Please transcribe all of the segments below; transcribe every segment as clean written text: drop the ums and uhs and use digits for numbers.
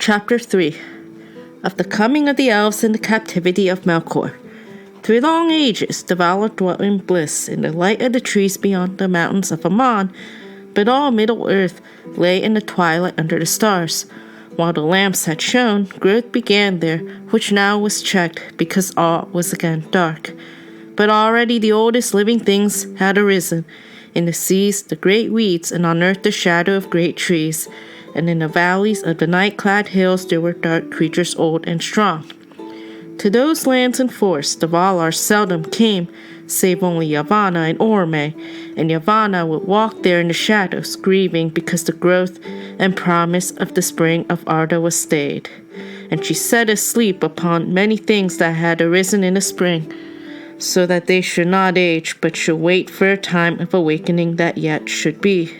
Chapter 3 of the coming of the elves and the captivity of Melkor. Through long ages, the Valar dwelt in bliss in the light of the trees beyond the mountains of Aman, but all Middle-earth lay in the twilight under the stars. While the lamps had shone, growth began there, which now was checked, because all was again dark. But already the oldest living things had arisen. In the seas, the great weeds, and on earth the shadow of great trees. And in the valleys of the night-clad hills there were dark creatures old and strong. To those lands and forests the Valar seldom came, save only Yavanna and Orome, and Yavanna would walk there in the shadows, grieving because the growth and promise of the spring of Arda was stayed. And she sat asleep upon many things that had arisen in the spring, so that they should not age, but should wait for a time of awakening that yet should be.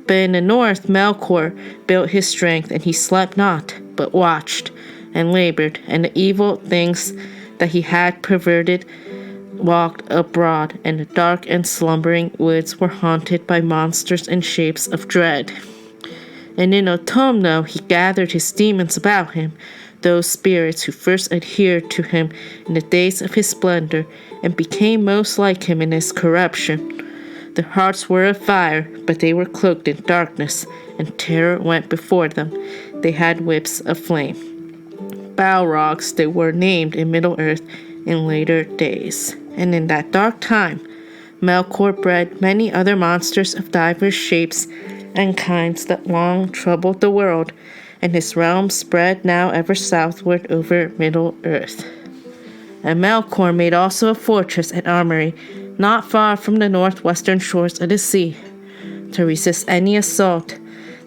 But in the north Melkor built his strength, and he slept not, but watched and labored, and the evil things that he had perverted walked abroad, and the dark and slumbering woods were haunted by monsters and shapes of dread. And in Autumno he gathered his demons about him, those spirits who first adhered to him in the days of his splendor, and became most like him in his corruption. Their hearts were of fire, but they were cloaked in darkness, and terror went before them. They had whips of flame. Balrogs they were named in Middle-earth in later days. And in that dark time, Melkor bred many other monsters of divers shapes and kinds that long troubled the world, and his realm spread now ever southward over Middle-earth. And Melkor made also a fortress and armory, not far from the northwestern shores of the sea, to resist any assault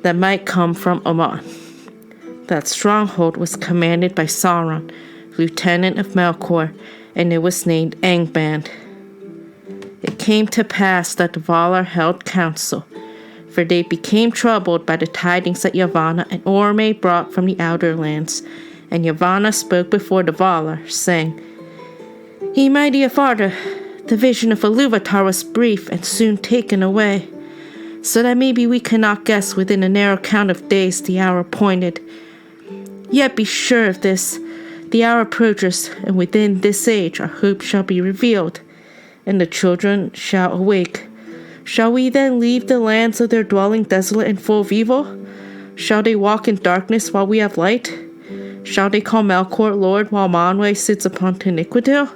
that might come from Aman. That stronghold was commanded by Sauron, lieutenant of Melkor, and it was named Angband. It came to pass that the Valar held council, for they became troubled by the tidings that Yavanna and Orome brought from the outer lands, and Yavanna spoke before the Valar, saying, "Ye mighty of Arda, the vision of Ilúvatar was brief and soon taken away, so that maybe we cannot guess within a narrow count of days the hour appointed. Yet be sure of this, the hour approaches, and within this age our hope shall be revealed, and the children shall awake. Shall we then leave the lands of their dwelling desolate and full of evil? Shall they walk in darkness while we have light? Shall they call Melkor Lord while Manwë sits upon Taniquidil?"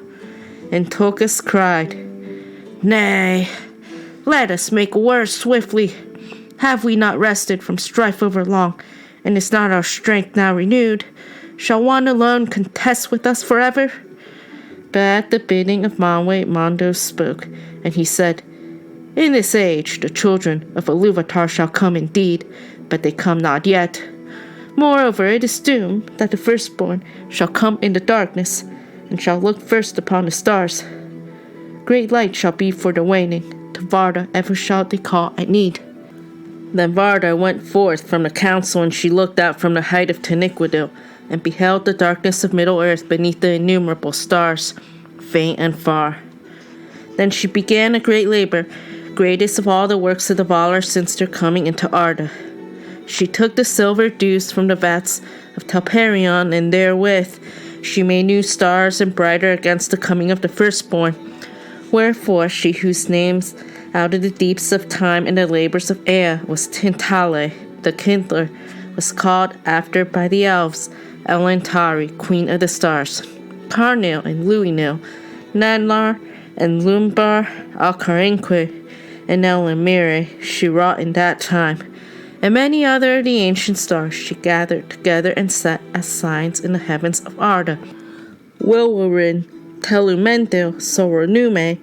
And Tulkas cried, "Nay, let us make war swiftly. Have we not rested from strife over long, and is not our strength now renewed? Shall one alone contest with us forever?" But at the bidding of Manwë, Mondo spoke, and he said, "In this age the children of Ilúvatar shall come indeed, but they come not yet. Moreover, it is doomed that the firstborn shall come in the darkness, and shall look first upon the stars. Great light shall be for the waning, to Varda ever shall they call at need." Then Varda went forth from the council, and she looked out from the height of Taniquidil, and beheld the darkness of Middle-earth beneath the innumerable stars, faint and far. Then she began a great labor, greatest of all the works of the Valar since their coming into Arda. She took the silver dews from the vats of Telperion, and therewith she made new stars and brighter against the coming of the firstborn. Wherefore she whose names out of the deeps of time and the labors of Ea was Tintale, the kindler, was called after by the elves Elantari, queen of the stars. Carnil and Luinil, Nadlar and Lumbar, Alcarinque, and Elamire she wrought in that time, and many other of the ancient stars she gathered together and set as signs in the heavens of Arda. Wilwarin, Telumendil, Soronume,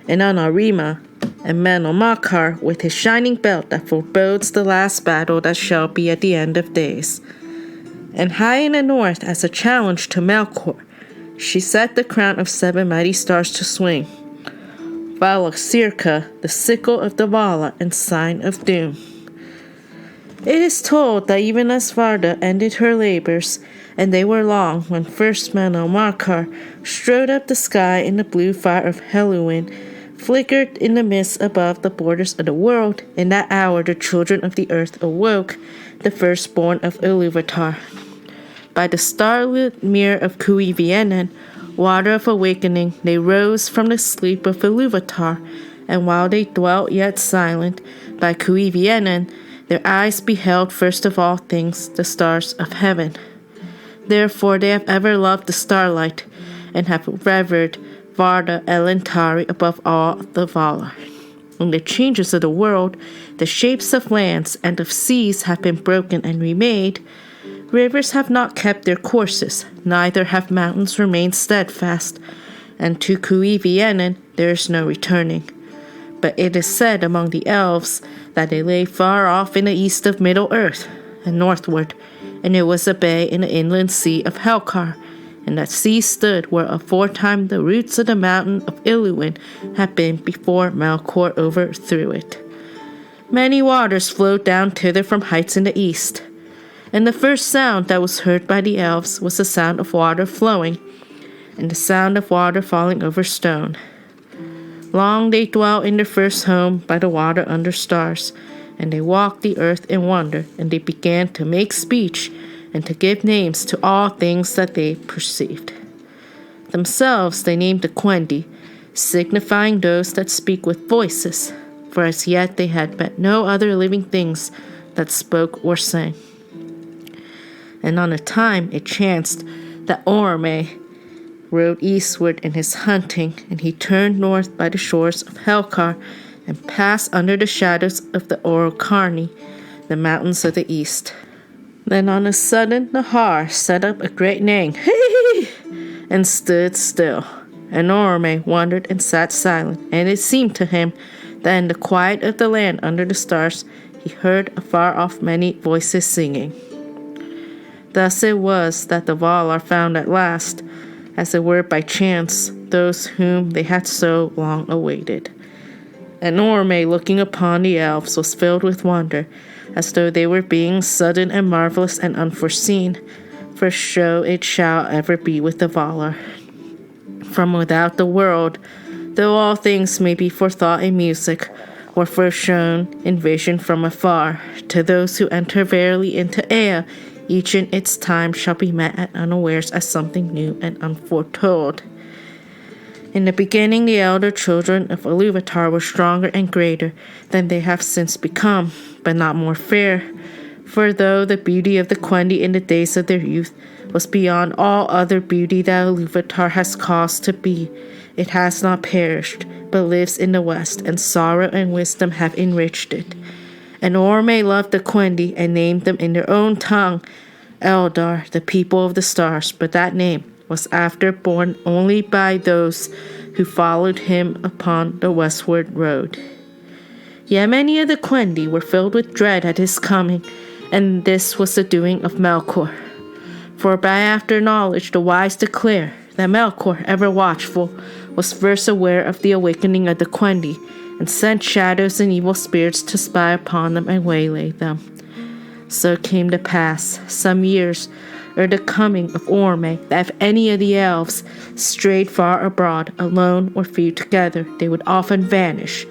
and Anarima, and Manomakar with his shining belt that forebodes the last battle that shall be at the end of days. And high in the north, as a challenge to Melkor, she set the crown of 7 mighty stars to swing. Valak'sirca, the sickle of the Vala and sign of doom. It is told that even as Varda ended her labors, and they were long, when first Manomakar strode up the sky in the blue fire of Helluin, flickered in the mist above the borders of the world. In that hour the children of the earth awoke, the firstborn of Ilúvatar. By the starlit mere of Cuivienen, water of awakening, they rose from the sleep of Iluvatar, and while they dwelt yet silent by Cuivienen, their eyes beheld first of all things the stars of heaven. Therefore they have ever loved the starlight, and have revered Varda Elentari above all the Valar. In the changes of the world, the shapes of lands and of seas have been broken and remade. Rivers have not kept their courses, neither have mountains remained steadfast, and to Cuivienen there is no returning. But it is said among the elves that they lay far off in the east of Middle-earth, and northward, and it was a bay in the inland sea of Helkar, and that sea stood where aforetime the roots of the mountain of Iluin had been before Melkor overthrew it. Many waters flowed down thither from heights in the east, and the first sound that was heard by the elves was the sound of water flowing, and the sound of water falling over stone. Long they dwelt in their first home by the water under stars, and they walked the earth in wonder, and they began to make speech, and to give names to all things that they perceived. Themselves they named the Quendi, signifying those that speak with voices, for as yet they had met no other living things that spoke or sang. And on a time it chanced that Orome rode eastward in his hunting, and he turned north by the shores of Helkar, and passed under the shadows of the Orokarni, the mountains of the east. Then on a sudden Nahar set up a great neighing, and stood still. And Orome wondered and sat silent, and it seemed to him that in the quiet of the land under the stars he heard afar off many voices singing. Thus it was that the Valar found at last, as it were by chance, those whom they had so long awaited. And Orome, looking upon the elves, was filled with wonder, as though they were beings sudden and marvelous and unforeseen, for so it shall ever be with the Valar. From without the world, though all things may be forethought in music, or foreshown in vision from afar, to those who enter verily into Ea, each in its time shall be met at unawares as something new and unforetold. In the beginning the elder children of Iluvatar were stronger and greater than they have since become, but not more fair. For though the beauty of the Quendi in the days of their youth was beyond all other beauty that Iluvatar has caused to be, it has not perished, but lives in the west, and sorrow and wisdom have enriched it. And Orome loved the Quendi, and named them in their own tongue Eldar, the people of the stars, but that name was after borne only by those who followed him upon the westward road. Yet many of the Quendi were filled with dread at his coming, and this was the doing of Melkor. For by after knowledge the wise declare that Melkor, ever watchful, was first aware of the awakening of the Quendi, and sent shadows and evil spirits to spy upon them and waylay them. So it came to pass, some years ere the coming of Orome, that if any of the elves strayed far abroad, alone or few together, they would often vanish,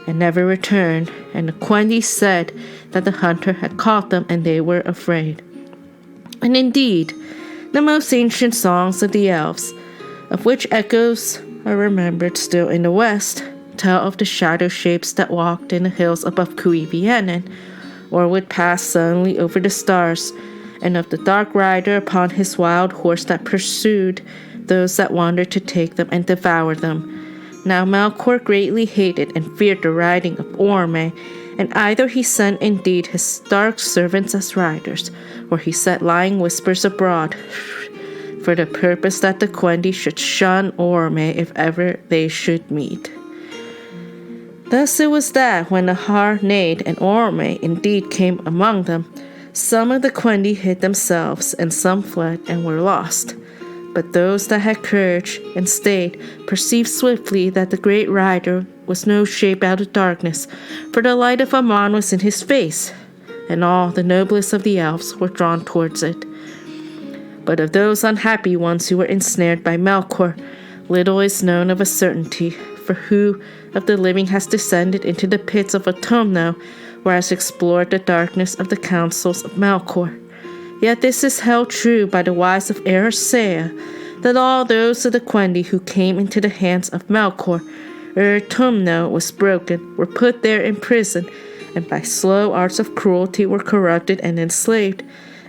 and never return, and the Quendi said that the hunter had caught them, and they were afraid. And indeed, the most ancient songs of the elves, of which echoes are remembered still in the west, tell of the shadow shapes that walked in the hills above Cuivienen, or would pass suddenly over the stars, and of the dark rider upon his wild horse that pursued those that wandered to take them and devour them. Now Melkor greatly hated and feared the riding of Orome, and either he sent indeed his dark servants as riders, or he set lying whispers abroad, for the purpose that the Quendi should shun Orome if ever they should meet. Thus it was that when Nahar neighed and Orome indeed came among them, some of the Quendi hid themselves, and some fled and were lost. But those that had courage and stayed perceived swiftly that the great rider was no shape out of darkness, for the light of Aman was in his face, and all the noblest of the elves were drawn towards it. But of those unhappy ones who were ensnared by Melkor, little is known of a certainty, for who of the living has descended into the pits of Autumno, or has explored the darkness of the councils of Melkor? Yet this is held true by the wise of Erisea, that all those of the Quendi who came into the hands of Melkor, ere Tumno was broken, were put there in prison, and by slow arts of cruelty were corrupted and enslaved.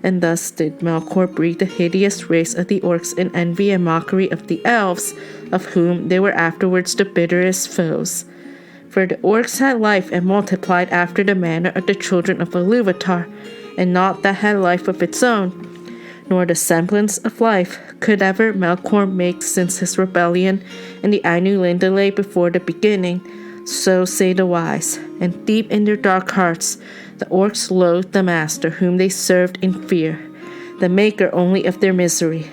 And thus did Melkor breed the hideous race of the orcs in envy and mockery of the elves, of whom they were afterwards the bitterest foes. For the orcs had life and multiplied after the manner of the children of Ilúvatar, and naught that had life of its own, nor the semblance of life, could ever Melkor make since his rebellion and the Ainu Lindale before the beginning. So say the wise, and deep in their dark hearts the orcs loathed the master whom they served in fear, the maker only of their misery.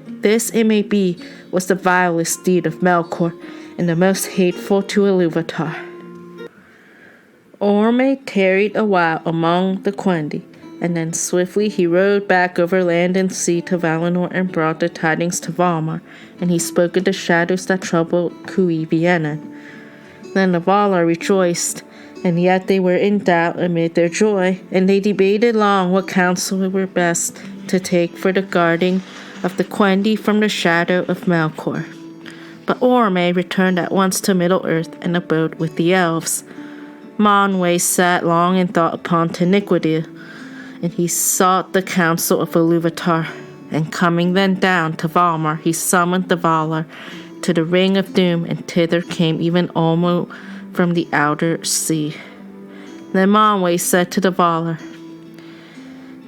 This, it may be, was the vilest deed of Melkor, and the most hateful to Ilúvatar. Orme tarried a while among the Quendi, and then swiftly he rode back over land and sea to Valinor and brought the tidings to Valmar, and he spoke of the shadows that troubled Cuiviénen. Then the Valar rejoiced, and yet they were in doubt amid their joy, and they debated long what counsel were best to take for the guarding of the Quendi from the shadow of Melkor. But Orme returned at once to Middle-earth and abode with the elves. Manwë sat long in thought upon Taniquidil, and he sought the counsel of Ilúvatar, and coming then down to Valmar, he summoned the Valar to the Ring of Doom, and thither came even Olmo from the outer sea. Then Manwë said to the Valar,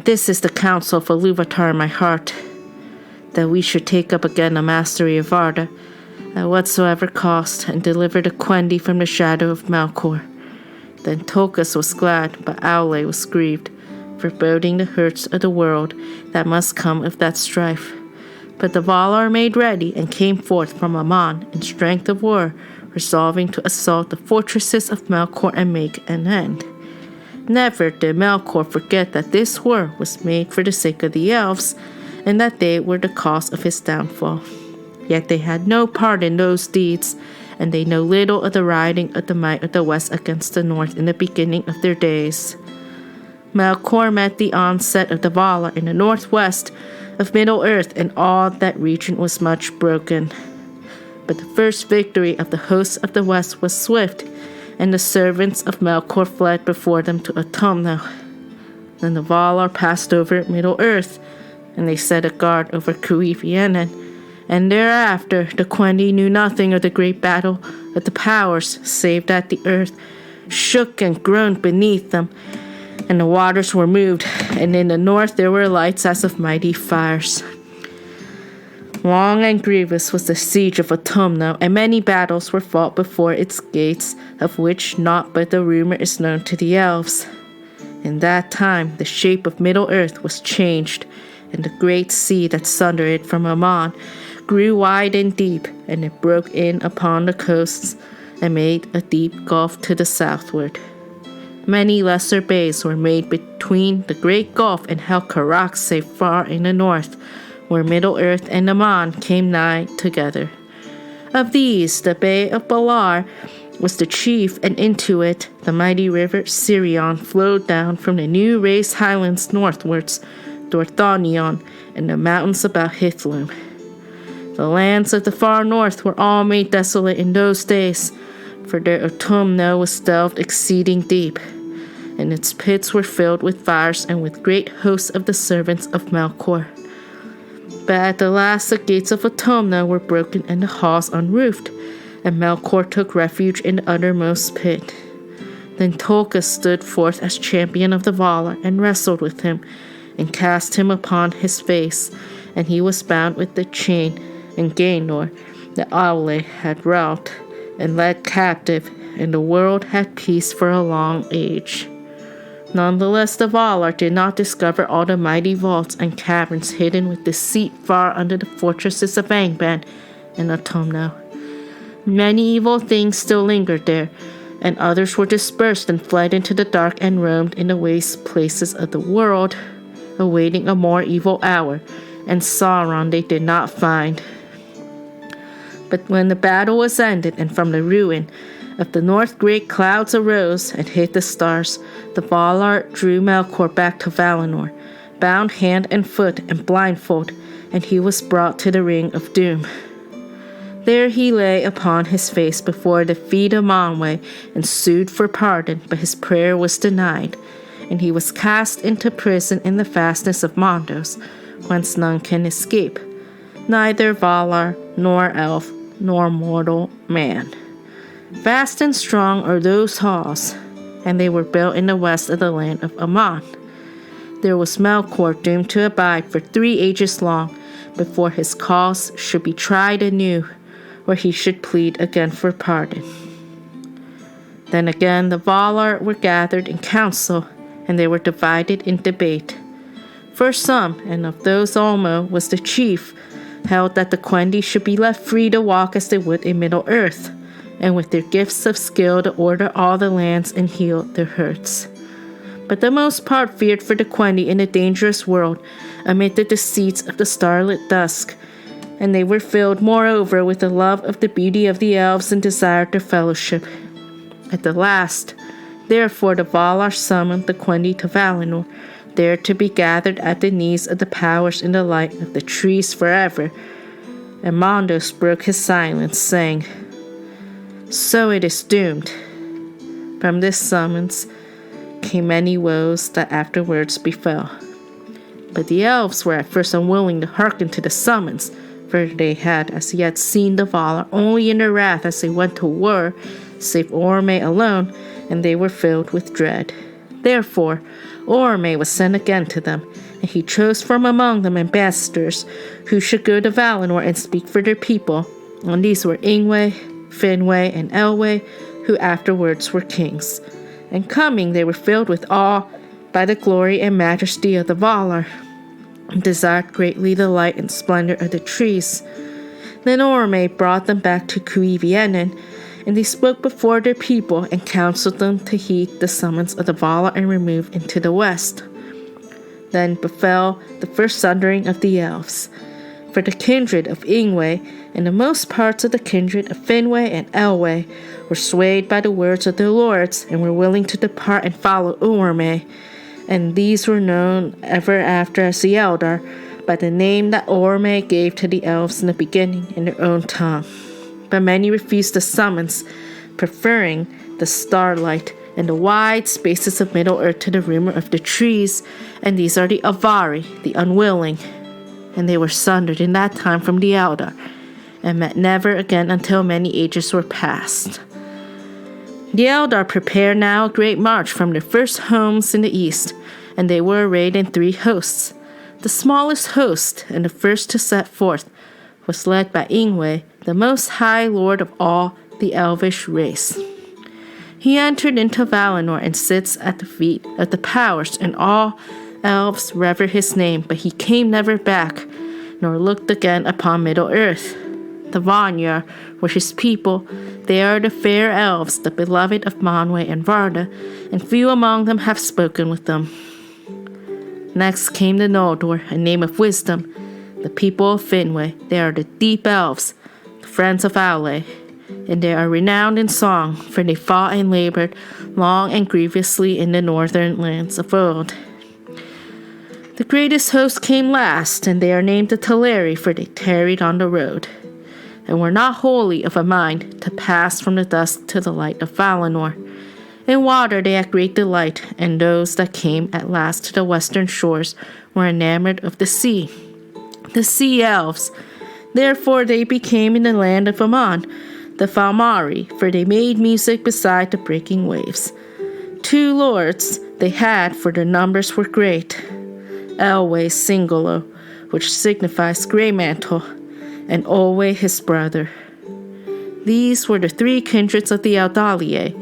"This is the counsel of Ilúvatar in my heart, that we should take up again the mastery of Arda, at whatsoever cost, and deliver the Quendi from the shadow of Melkor." Then Tolkas was glad, but Aule was grieved, foreboding the hurts of the world that must come of that strife. But the Valar made ready and came forth from Aman in strength of war, resolving to assault the fortresses of Melkor and make an end. Never did Melkor forget that this war was made for the sake of the elves, and that they were the cause of his downfall. Yet they had no part in those deeds, and they know little of the riding of the might of the west against the north in the beginning of their days. Melkor met the onset of the Valar in the northwest of Middle-earth, and all that region was much broken. But the first victory of the hosts of the west was swift, and the servants of Melkor fled before them to Autumnal. Then the Valar passed over Middle-earth, and they set a guard over Cuiviénen, and thereafter the Quendi knew nothing of the great battle of the powers, save that the earth shook and groaned beneath them, and the waters were moved, and in the north there were lights as of mighty fires. Long and grievous was the siege of Autumnal, and many battles were fought before its gates, of which naught but the rumor is known to the elves. In that time the shape of Middle-earth was changed, and the great sea that sundered it from Aman grew wide and deep, and it broke in upon the coasts and made a deep gulf to the southward. Many lesser bays were made between the great gulf and Helcaraxë far in the north, where Middle-earth and Aman came nigh together. Of these, the Bay of Balar was the chief, and into it the mighty river Sirion flowed down from the new raised highlands northwards, Dorthonion, and the mountains about Hithlum. The lands of the far north were all made desolate in those days, for their Autumnal was delved exceeding deep, and its pits were filled with fires and with great hosts of the servants of Melkor. But at the last the gates of Autumnal were broken and the halls unroofed, and Melkor took refuge in the uttermost pit. Then Tolkas stood forth as champion of the Valar, and wrestled with him, and cast him upon his face, and he was bound with the chain and Gaenor that Aule had wrought, and led captive, and the world had peace for a long age. Nonetheless, the Valar did not discover all the mighty vaults and caverns hidden with deceit far under the fortresses of Angband and Autumnal. Many evil things still lingered there, and others were dispersed and fled into the dark and roamed in the waste places of the world, awaiting a more evil hour, and Sauron they did not find. But when the battle was ended, and from the ruin of the north great clouds arose and hid the stars, the Valar drew Melkor back to Valinor, bound hand and foot and blindfold, and he was brought to the ring of doom. There he lay upon his face before the feet of Manwë and sued for pardon, but his prayer was denied, and he was cast into prison in the fastness of Mondos, whence none can escape, neither Valar, nor elf, nor mortal man. Vast and strong are those halls, and they were built in the west of the land of Aman. There was Melkor doomed to abide for 3 ages long before his cause should be tried anew, where he should plead again for pardon. Then again the Valar were gathered in council, and they were divided in debate. For some, and of those Ulmo was the chief, held that the Quendi should be left free to walk as they would in Middle-earth, and with their gifts of skill to order all the lands and heal their hurts. But the most part feared for the Quendi in a dangerous world amid the deceits of the starlit dusk, and they were filled moreover with the love of the beauty of the elves and desired their fellowship. At the last, therefore, the Valar summoned the Quendi to Valinor, there to be gathered at the knees of the powers in the light of the trees forever. And Mondos broke his silence, saying, "So it is doomed." From this summons came many woes that afterwards befell. But the elves were at first unwilling to hearken to the summons, for they had as yet seen the Valar only in their wrath as they went to war, save Orome alone, and they were filled with dread. Therefore, Orome was sent again to them, and he chose from among them ambassadors who should go to Valinor and speak for their people, and these were Ingwe, Finwë, and Elwë, who afterwards were kings. And coming, they were filled with awe by the glory and majesty of the Valar, and desired greatly the light and splendor of the trees. Then Orome brought them back to Cuiviénen, and they spoke before their people and counseled them to heed the summons of the Valar and remove into the west. Then befell the first sundering of the elves, for the kindred of Ingwe and the most parts of the kindred of Finwë and Elwë were swayed by the words of their lords and were willing to depart and follow Orome, and these were known ever after as the Eldar, by the name that Orome gave to the elves in the beginning in their own tongue. But many refused the summons, preferring the starlight and the wide spaces of Middle-earth to the rumor of the trees, and these are the Avari, the unwilling. And they were sundered in that time from the Eldar, and met never again until many ages were past. The Eldar prepared now a great march from their first homes in the east, and they were arrayed in 3 hosts. The smallest host, and the first to set forth, was led by Ingwe, the most high lord of all the elvish race. He entered into Valinor and sits at the feet of the powers, and all elves revere his name, but he came never back, nor looked again upon Middle-earth. The Vanyar were his people. They are the fair elves, the beloved of Manwë and Varda, and few among them have spoken with them. Next came the Noldor, a name of wisdom, the people of Finwë. They are the deep elves, the friends of Aule, and they are renowned in song, for they fought and labored long and grievously in the northern lands of old. The greatest host came last, and they are named the Teleri, for they tarried on the road, and were not wholly of a mind to pass from the dusk to the light of Valinor. In water they had great delight, and those that came at last to the western shores were enamored of the sea elves. Therefore they became in the land of Aman the Falmari, for they made music beside the breaking waves. 2 lords they had, for their numbers were great. Elwë Singolo, which signifies grey mantle, and Olwë his brother. These were the 3 kindreds of the Eldalië,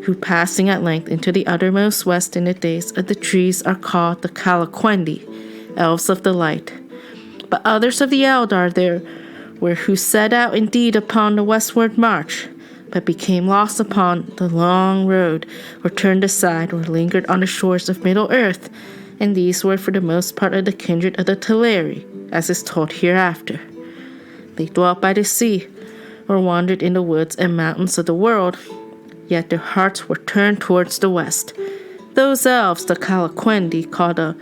who passing at length into the uttermost west in the days of the trees are called the Calaquendi, elves of the light. But others of the Eldar there were who set out indeed upon the westward march, but became lost upon the long road, or turned aside, or lingered on the shores of Middle-earth, and these were for the most part of the kindred of the Teleri, as is told hereafter. They dwelt by the sea, or wandered in the woods and mountains of the world, yet their hearts were turned towards the west. Those elves the Calaquendi called the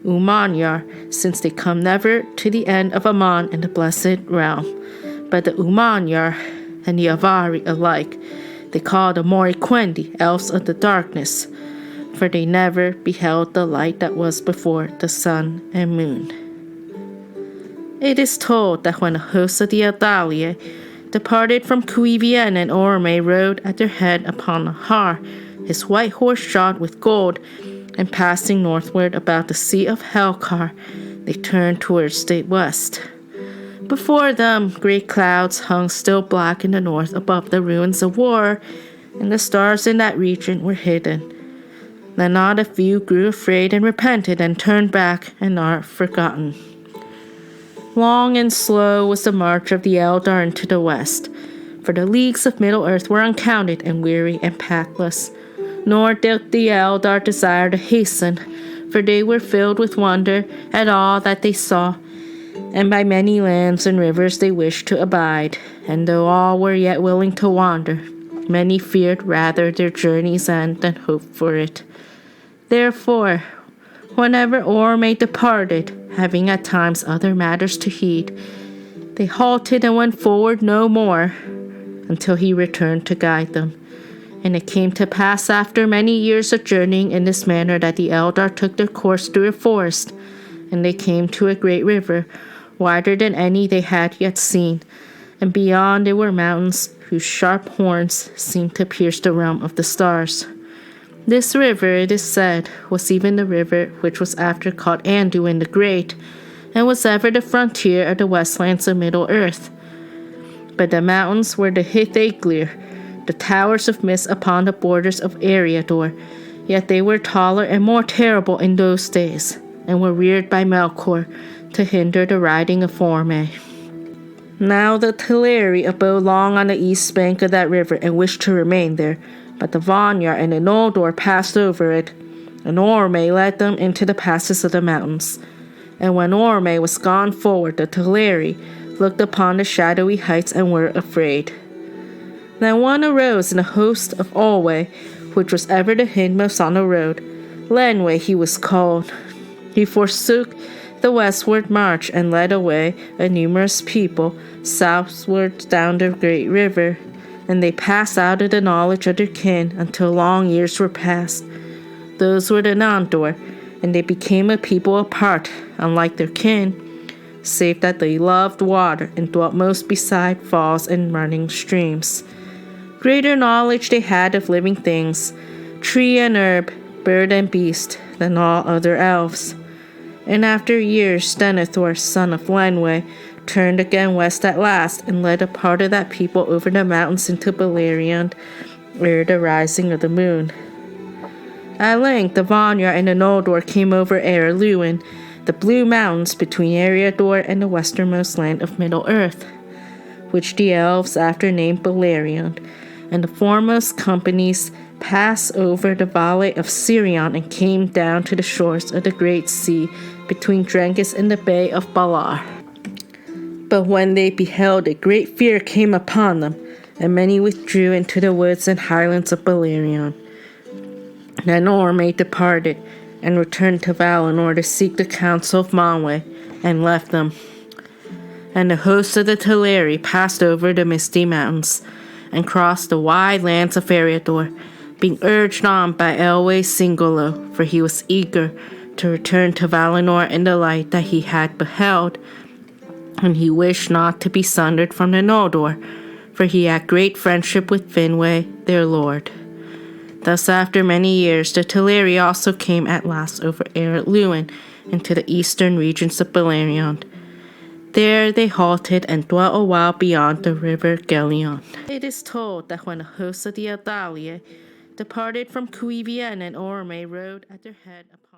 Umanyar, since they come never to the end of Aman in the blessed realm. But the Umanyar and the Avari alike, they call the Moriquendi elves of the darkness, for they never beheld the light that was before the sun and moon. It is told that when the hosts of the Eldalia departed from Cuivian and Orme rode at their head upon the Har, his white horse shod with gold, and passing northward about the Sea of Helkar, they turned towards the west. Before them, great clouds hung still black in the north above the ruins of war, and the stars in that region were hidden. Then not a few grew afraid and repented and turned back and are forgotten. Long and slow was the march of the Eldar into the west, for the leagues of Middle-earth were uncounted and weary and pathless. Nor did the Eldar desire to hasten, for they were filled with wonder at all that they saw, and by many lands and rivers they wished to abide. And though all were yet willing to wander, many feared rather their journey's end than hoped for it. Therefore, whenever Orme departed, having at times other matters to heed, they halted and went forward no more, until he returned to guide them. And it came to pass after many years of journeying in this manner that the Eldar took their course through a forest, and they came to a great river, wider than any they had yet seen, and beyond there were mountains whose sharp horns seemed to pierce the realm of the stars. This river, it is said, was even the river which was after called Anduin the Great, and was ever the frontier of the westlands of Middle-earth. But the mountains were the Hithaglir, the towers of mist upon the borders of Eriador, yet they were taller and more terrible in those days, and were reared by Melkor to hinder the riding of Orme. Now the Teleri abode long on the east bank of that river and wished to remain there, but the Vanyar and the Noldor passed over it, and Orme led them into the passes of the mountains. And when Orme was gone forward, the Teleri looked upon the shadowy heights and were afraid. Then one arose in a host of Alway, which was ever the hindmost on the road. Lenway he was called. He forsook the westward march and led away a numerous people southward down the great river, and they passed out of the knowledge of their kin until long years were past. Those were the Nandor, and they became a people apart, unlike their kin, save that they loved water and dwelt most beside falls and running streams. Greater knowledge they had of living things, tree and herb, bird and beast, than all other elves. And after years, Denethor, son of Lenway, turned again west at last, and led a part of that people over the mountains into Beleriand, ere the rising of the moon. At length, the Vanyar and the Noldor came over Eir Luin, the blue mountains between Eriador and the westernmost land of Middle-earth, which the elves after named Beleriand, and the foremost companies passed over the valley of Sirion and came down to the shores of the great sea between Drengus and the bay of Balar. But when they beheld it, great fear came upon them, and many withdrew into the woods and highlands of Beleriand. Then Orme departed, and returned to Valinor to seek the counsel of Manwë, and left them. And the hosts of the Teleri passed over the misty mountains, and crossed the wide lands of Eriador, being urged on by Elwë Singolo, for he was eager to return to Valinor in the light that he had beheld, and he wished not to be sundered from the Noldor, for he had great friendship with Finwë, their lord. Thus after many years the Teleri also came at last over Eir Luin into the eastern regions of Beleriand. There they halted and dwelt a while beyond the river Gelion. It is told that when the hosts of the Eldalia departed from Cuivian and Orme rode at their head upon